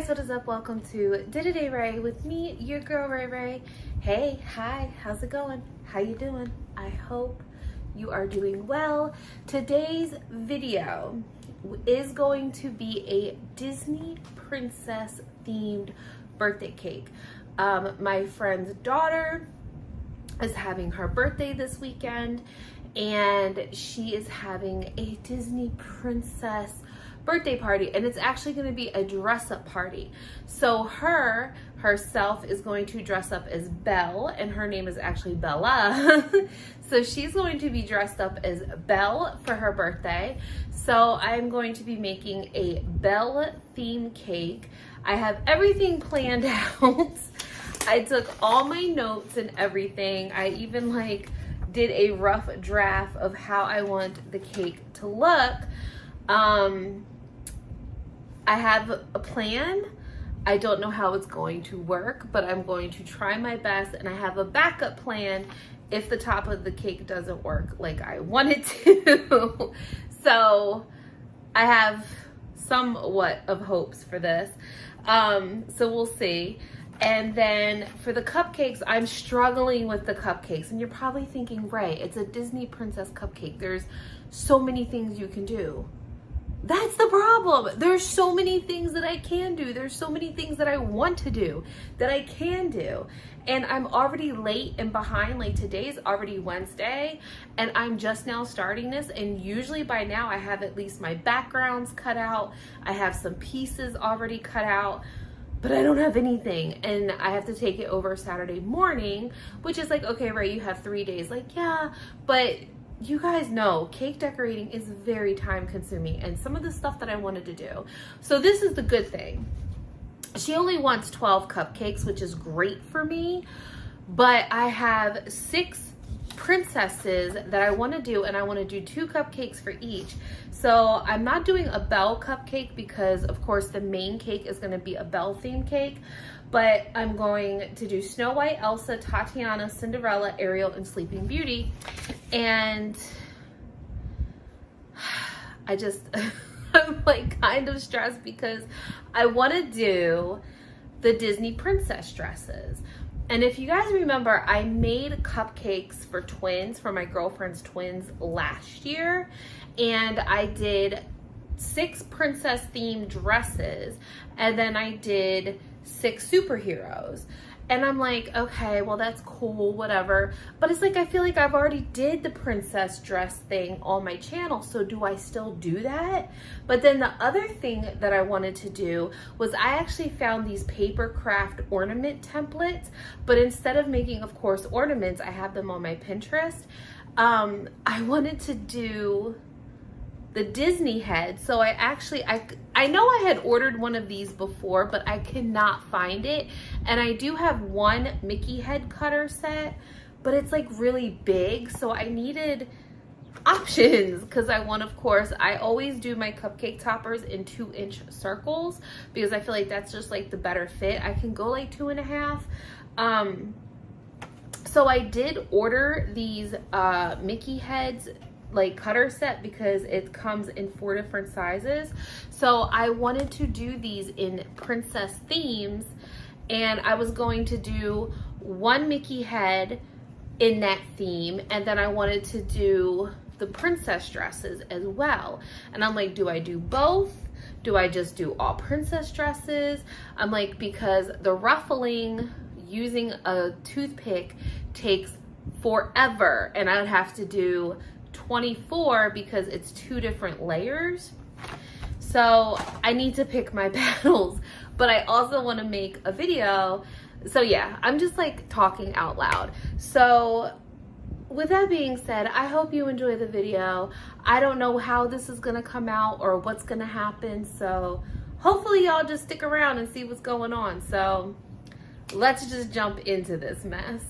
guys, what is up? Welcome to Day Ray with me, your girl Ray Ray. Hey, hi, how's it going? How you doing? I hope you are doing well. Today's video is going to be a Disney Princess themed birthday cake. My friend's daughter is having her birthday this weekend, and she is having a Disney Princess birthday party, and it's actually going to be a dress-up party. So herself is going to dress up as Belle, and her name is actually Bella. So she's going to be dressed up as Belle for her birthday. So I'm going to be making a Belle themed cake. I have everything planned out. I took all my notes and everything. I even did a rough draft of how I want the cake to look. I have a plan. I don't know how it's going to work, but I'm going to try my best, and I have a backup plan if the top of the cake doesn't work like I want it to. So I have somewhat of hopes for this. So we'll see. And then for the cupcakes, I'm struggling with the cupcakes. And you're probably thinking, right, it's a Disney Princess cupcake. There's so many things you can do. That's the problem. There's so many things that I can do. There's so many things that I want to do that I can do. And I'm already late and behind. Like, today's already Wednesday and I'm just now starting this. And usually by now I have at least my backgrounds cut out. I have some pieces already cut out, but I don't have anything. And I have to take it over Saturday morning, which is like, okay, Ray, you have 3 days. Like, yeah, but you guys know cake decorating is very time consuming, and some of the stuff that I wanted to do. So this is the good thing. She only wants 12 cupcakes, which is great for me, but I have 6 princesses that I want to do, and I want to do 2 cupcakes for each. So I'm not doing a Belle cupcake because of course the main cake is going to be a Belle themed cake, but I'm going to do Snow White, Elsa, Tatiana, Cinderella, Ariel, and Sleeping Beauty. And I just, I'm kind of stressed because I want to do the Disney princess dresses. And if you guys remember, I made cupcakes for twins, for my girlfriend's twins last year. And I did 6 princess themed dresses. And then I did 6 superheroes. And I'm like, okay, well, that's cool, whatever. But it's like, I feel like I've already did the princess dress thing on my channel. So do I still do that? But then the other thing that I wanted to do was I actually found these paper craft ornament templates. But instead of making, of course, ornaments, I have them on my Pinterest. I wanted to do the Disney head. So I know I had ordered one of these before, but I cannot find it. And I do have one Mickey head cutter set, but it's really big. So I needed options because I want, of course, I always do my cupcake toppers in 2-inch circles because I feel like that's just the better fit. I can go 2.5. So I did order these Mickey heads cutter set because it comes in 4 different sizes. So I wanted to do these in princess themes, and I was going to do one Mickey head in that theme, and then I wanted to do the princess dresses as well. And I'm like, do I do both? Do I just do all princess dresses? I'm like, because the ruffling using a toothpick takes forever, and I would have to do 24 because it's 2 different layers. So I need to pick my battles, but I also want to make a video. So yeah, I'm just talking out loud. So with that being said, I hope you enjoy the video. I don't know how this is gonna come out or what's gonna happen, so hopefully y'all just stick around and see what's going on. So let's just jump into this mess.